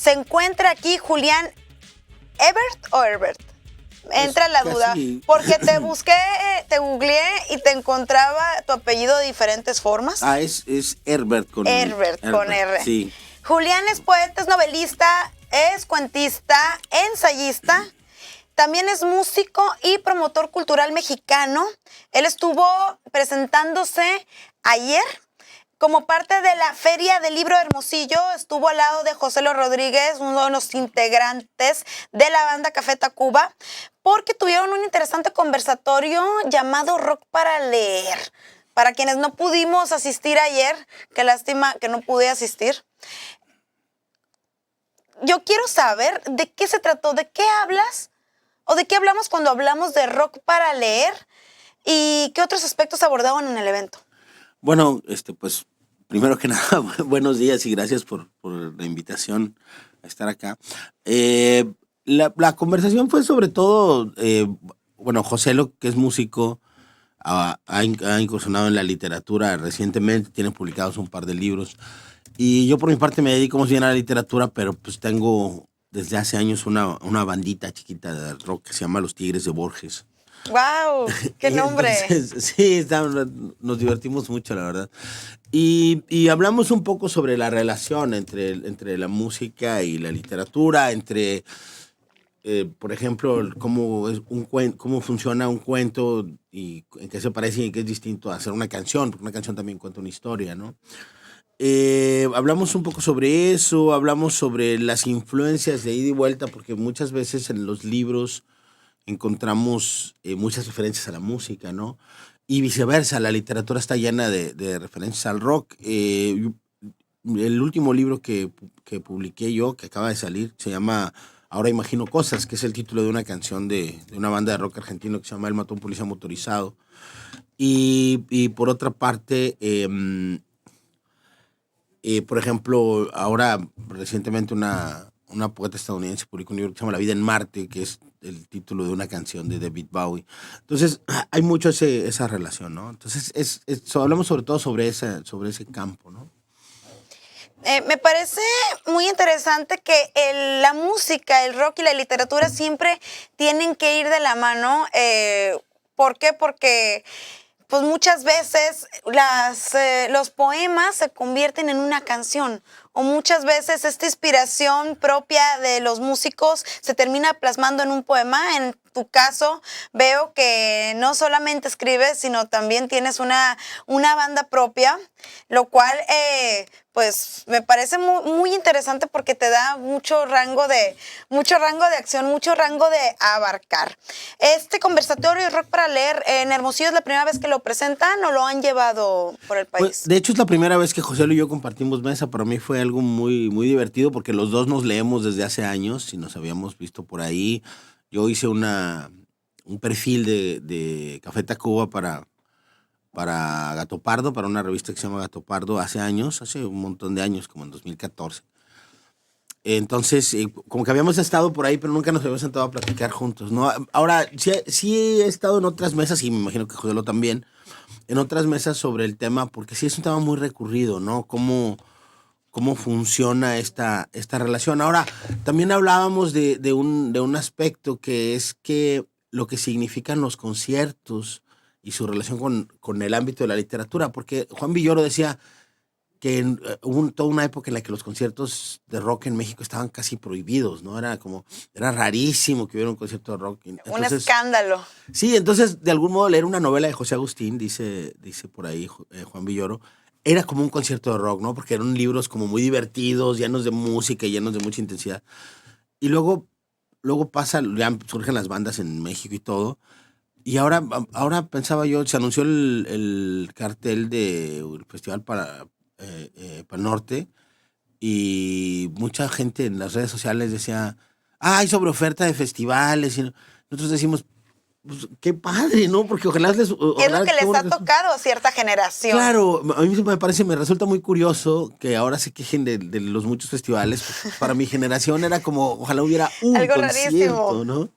¿Se encuentra aquí Julián Ebert o Herbert? Entra la duda, porque te busqué, te googleé y te encontraba tu apellido de diferentes formas. Es Herbert con R. Sí. Julián es poeta, es novelista, es cuentista, ensayista, también es músico y promotor cultural mexicano. Él estuvo presentándose ayer como parte de la Feria del Libro de Hermosillo. Estuvo al lado de José Lo Rodríguez, uno de los integrantes de la banda Café Tacuba, porque tuvieron un interesante conversatorio llamado Rock para Leer. Para quienes no pudimos asistir ayer, qué lástima que no pude asistir. Yo quiero saber de qué se trató, de qué hablas o de qué hablamos cuando hablamos de Rock para Leer y qué otros aspectos abordaban en el evento. Bueno, pues primero que nada, buenos días y gracias por la invitación a estar acá. La conversación fue sobre todo, José Lo, que es músico, ha incursionado en la literatura recientemente, tiene publicados un par de libros. Y yo por mi parte me dedico más bien a la literatura, pero pues tengo desde hace años una bandita chiquita de rock que se llama Los Tigres de Borges. ¡Wow! ¡Qué nombre! Entonces, sí, nos divertimos mucho, la verdad. Y hablamos un poco sobre la relación entre la música y la literatura, entre, por ejemplo, cómo funciona un cuento y en qué se parece y en qué es distinto a hacer una canción, porque una canción también cuenta una historia, ¿no? Hablamos un poco sobre eso, hablamos sobre las influencias de ida y vuelta, porque muchas veces en los libros encontramos muchas referencias a la música, ¿no? Y viceversa, la literatura está llena de referencias al rock. El último libro que publiqué yo, que acaba de salir, se llama Ahora Imagino Cosas, que es el título de una canción de una banda de rock argentino que se llama Él Mató a un Policía Motorizado. Y por otra parte, por ejemplo, ahora recientemente una poeta estadounidense publicó un libro que se llama La vida en Marte, que es el título de una canción de David Bowie. Entonces, hay mucho esa relación, ¿no? Entonces, hablamos sobre todo sobre ese campo, ¿no? Me parece muy interesante que la música, el rock y la literatura siempre tienen que ir de la mano. ¿Por qué? Porque pues muchas veces los poemas se convierten en una canción, o muchas veces esta inspiración propia de los músicos se termina plasmando en un poema. En tu caso, veo que no solamente escribes, sino también tienes una banda propia, lo cual pues me parece muy, muy interesante porque te da mucho rango de acción, mucho rango de abarcar. Este conversatorio Rock para Leer en Hermosillo, ¿es la primera vez que lo presentan o lo han llevado por el país? Pues, de hecho, es la primera vez que José Lo y yo compartimos mesa. Para mí fue algo muy, muy divertido porque los dos nos leemos desde hace años y nos habíamos visto por ahí. Yo hice un perfil de Café Tacuba para Gato Pardo, para una revista que se llama Gato Pardo hace un montón de años, como en 2014. Entonces, como que habíamos estado por ahí, pero nunca nos habíamos sentado a platicar juntos, ¿no? Ahora, sí he estado en otras mesas, y me imagino que José Lo también, en otras mesas sobre el tema, porque sí es un tema muy recurrido, ¿no? Cómo funciona esta relación. Ahora, también hablábamos de un aspecto que es que lo que significan los conciertos y su relación con el ámbito de la literatura, porque Juan Villoro decía que hubo toda una época en la que los conciertos de rock en México estaban casi prohibidos, ¿no? Era rarísimo que hubiera un concierto de rock. Un escándalo. Sí, entonces, de algún modo, leer una novela de José Agustín, dice por ahí Juan Villoro, era como un concierto de rock, ¿no? Porque eran libros como muy divertidos, llenos de música y llenos de mucha intensidad. Y luego pasa, ya surgen las bandas en México y todo. Y ahora pensaba yo, se anunció el cartel del Festival para el Norte, y mucha gente en las redes sociales decía, hay sobre oferta de festivales. Y nosotros decimos, pues, qué padre, ¿no? Porque ojalá es lo que les ha tocado a cierta generación. Claro, a mí me resulta muy curioso que ahora se quejen de los muchos festivales. Para mi generación era como, ojalá hubiera un algo concierto, rarísimo, ¿no?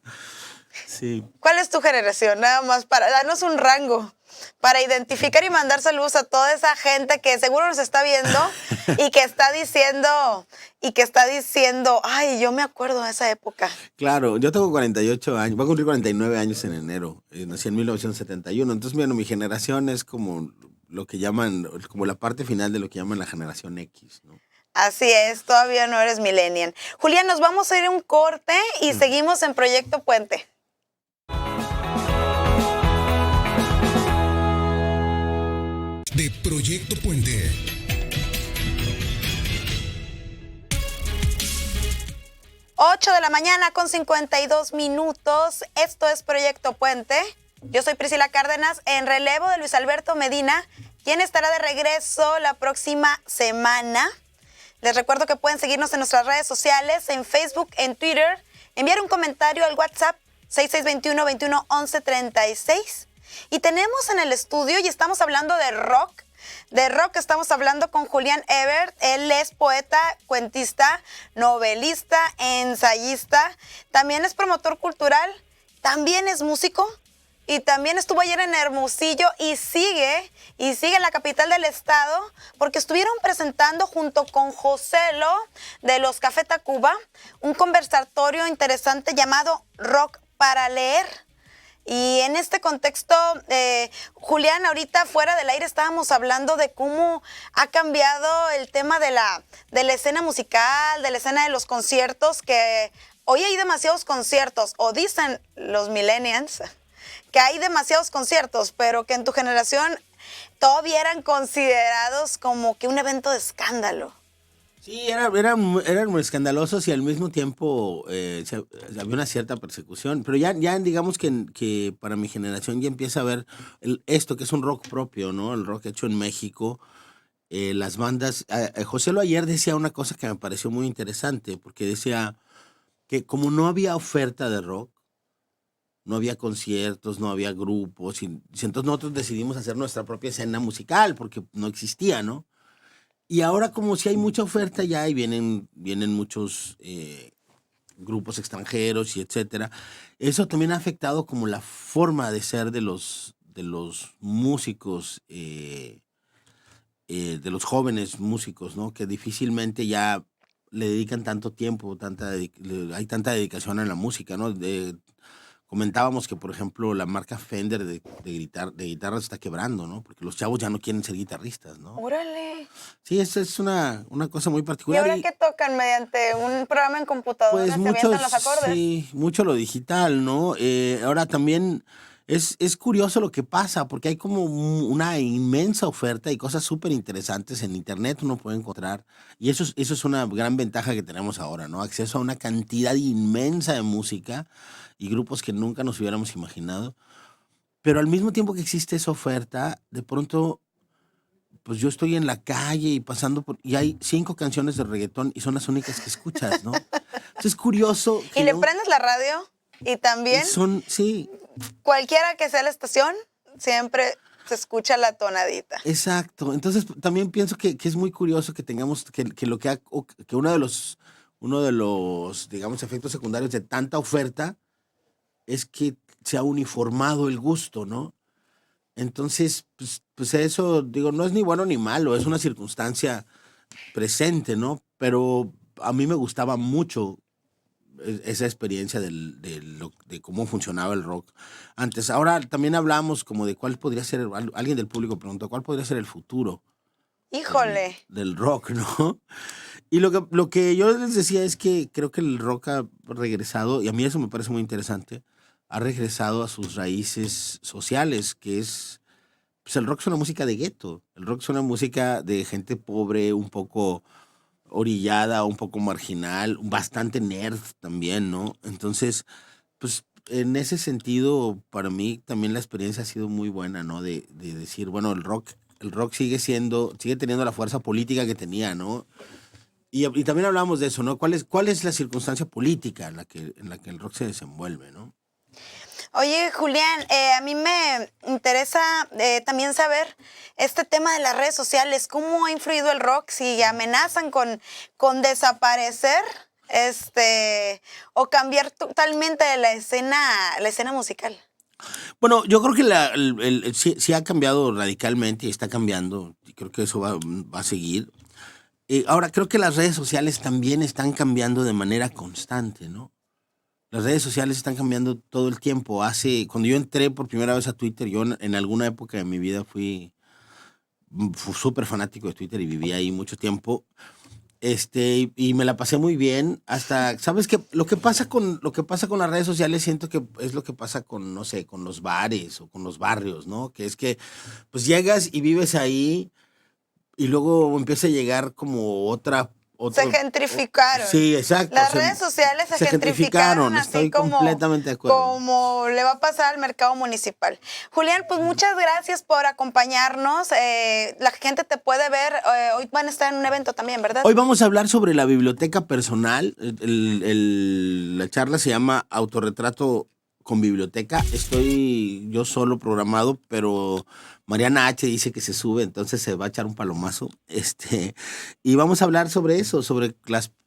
Sí. ¿Cuál es tu generación? Nada más danos un rango. para identificar y mandar saludos a toda esa gente que seguro nos está viendo y que está diciendo, ay, yo me acuerdo de esa época. Claro, yo tengo 48 años, voy a cumplir 49 años en enero, nací en 1971, entonces bueno, mi generación es como lo que llaman, como la parte final de lo que llaman la generación X, ¿no? Así es, todavía no eres millennial. Julián, nos vamos a ir a un corte y seguimos en Proyecto Puente. De Proyecto Puente. Ocho de la mañana con 52 minutos. Esto es Proyecto Puente. Yo soy Priscila Cárdenas, en relevo de Luis Alberto Medina, quien estará de regreso la próxima semana. Les recuerdo que pueden seguirnos en nuestras redes sociales, en Facebook, en Twitter, enviar un comentario al WhatsApp 6621-21-1136. Y tenemos en el estudio, y estamos hablando de rock. De rock estamos hablando con Julián Ebert. Él es poeta, cuentista, novelista, ensayista. También es promotor cultural, también es músico. Y también estuvo ayer en Hermosillo y sigue en la capital del estado porque estuvieron presentando junto con Joselo de los Café Tacuba un conversatorio interesante llamado Rock para Leer. Y en este contexto, Julián, ahorita fuera del aire estábamos hablando de cómo ha cambiado el tema de la escena musical, de la escena de los conciertos, que hoy hay demasiados conciertos, o dicen los millennials que hay demasiados conciertos, pero que en tu generación todavía eran considerados como que un evento de escándalo. Sí, eran muy escandalosos y al mismo tiempo había una cierta persecución, pero ya digamos que para mi generación ya empieza a ver esto que es un rock propio, ¿no? El rock hecho en México, las bandas. José Lo ayer decía una cosa que me pareció muy interesante, porque decía que como no había oferta de rock, no había conciertos, no había grupos, y entonces nosotros decidimos hacer nuestra propia escena musical, porque no existía, ¿no? Y ahora como si hay mucha oferta ya y vienen muchos grupos extranjeros y etcétera, eso también ha afectado como la forma de ser de los músicos, de los jóvenes músicos, ¿no? Que difícilmente ya le dedican tanto tiempo, hay tanta dedicación a la música, ¿no? Comentábamos que, por ejemplo, la marca Fender de guitarras está quebrando, ¿no? Porque los chavos ya no quieren ser guitarristas, ¿no? ¡Órale! Sí, esa es una cosa muy ¿Y particular. ahora qué tocan mediante un programa en computadora? Pues ¿Se avientan los acordes? sí, mucho lo digital, ¿no? Ahora también es curioso lo que pasa, porque hay como una inmensa oferta y cosas súper interesantes en internet uno puede encontrar. Y eso es una gran ventaja que tenemos ahora, ¿no? Acceso a una cantidad inmensa de música y grupos que nunca nos hubiéramos imaginado. Pero al mismo tiempo que existe esa oferta, de pronto, pues yo estoy en la calle y y hay 5 canciones de reggaetón y son las únicas que escuchas, ¿no? Entonces es curioso. ¿Y le prendes la radio? Y también, Sí. cualquiera que sea la estación, siempre se escucha la tonadita. Exacto. Entonces también pienso que es muy curioso que tengamos, que uno de los, digamos, efectos secundarios de tanta oferta es que se ha uniformado el gusto, ¿no? Entonces, pues eso, digo, no es ni bueno ni malo, es una circunstancia presente, ¿no? Pero a mí me gustaba mucho esa experiencia de cómo funcionaba el rock antes. Ahora también hablamos como de cuál podría ser, alguien del público preguntó, ¿cuál podría ser el futuro ¡Híjole! del rock, ¿no? Y lo que yo les decía es que creo que el rock ha regresado, y a mí eso me parece muy interesante, ha regresado a sus raíces sociales, que es, pues el rock es una música de gueto, el rock es una música de gente pobre, un poco orillada, un poco marginal, bastante nerd también, ¿no? Entonces, pues en ese sentido, para mí también la experiencia ha sido muy buena, ¿no? De decir, bueno, el rock sigue teniendo la fuerza política que tenía, ¿no? Y también hablamos de eso, ¿no? ¿Cuál es la circunstancia política en la que el rock se desenvuelve, ¿no? Oye, Julián, a mí me interesa también saber este tema de las redes sociales. ¿Cómo ha influido el rock? Si amenazan con desaparecer o cambiar totalmente la escena musical. Bueno, yo creo que sí ha cambiado radicalmente y está cambiando. Y creo que eso va a seguir. Ahora, creo que las redes sociales también están cambiando de manera constante, ¿no? Las redes sociales están cambiando todo el tiempo. Cuando yo entré por primera vez a Twitter, yo en alguna época de mi vida fui súper fanático de Twitter y viví ahí mucho tiempo. Y me la pasé muy bien hasta, ¿sabes qué? Lo que pasa con las redes sociales siento que es lo que pasa con, no sé, con los bares o con los barrios, ¿no? Que es que pues llegas y vives ahí y luego empieza a llegar como Se gentrificaron. Sí, exacto. Las redes sociales se gentrificaron así estoy como, completamente de acuerdo. como le va a pasar al mercado municipal. Julián, pues muchas gracias por acompañarnos. La gente te puede ver. Hoy van a estar en un evento también, ¿verdad? Hoy vamos a hablar sobre la biblioteca personal. La charla se llama Autorretrato con Biblioteca. Estoy yo solo programado, pero Mariana H. dice que se sube, entonces se va a echar un palomazo. Y vamos a hablar sobre eso, sobre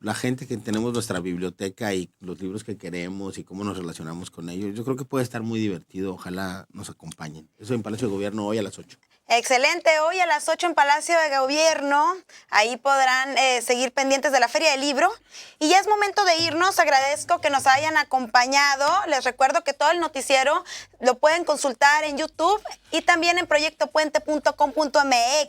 la gente que tenemos nuestra biblioteca y los libros que queremos y cómo nos relacionamos con ellos. Yo creo que puede estar muy divertido. Ojalá nos acompañen. Eso en Palacio de Gobierno hoy a las 8. Excelente, hoy a las 8 en Palacio de Gobierno, ahí podrán seguir pendientes de la Feria del Libro. Y ya es momento de irnos, agradezco que nos hayan acompañado, les recuerdo que todo el noticiero lo pueden consultar en YouTube y también en proyectopuente.com.mx.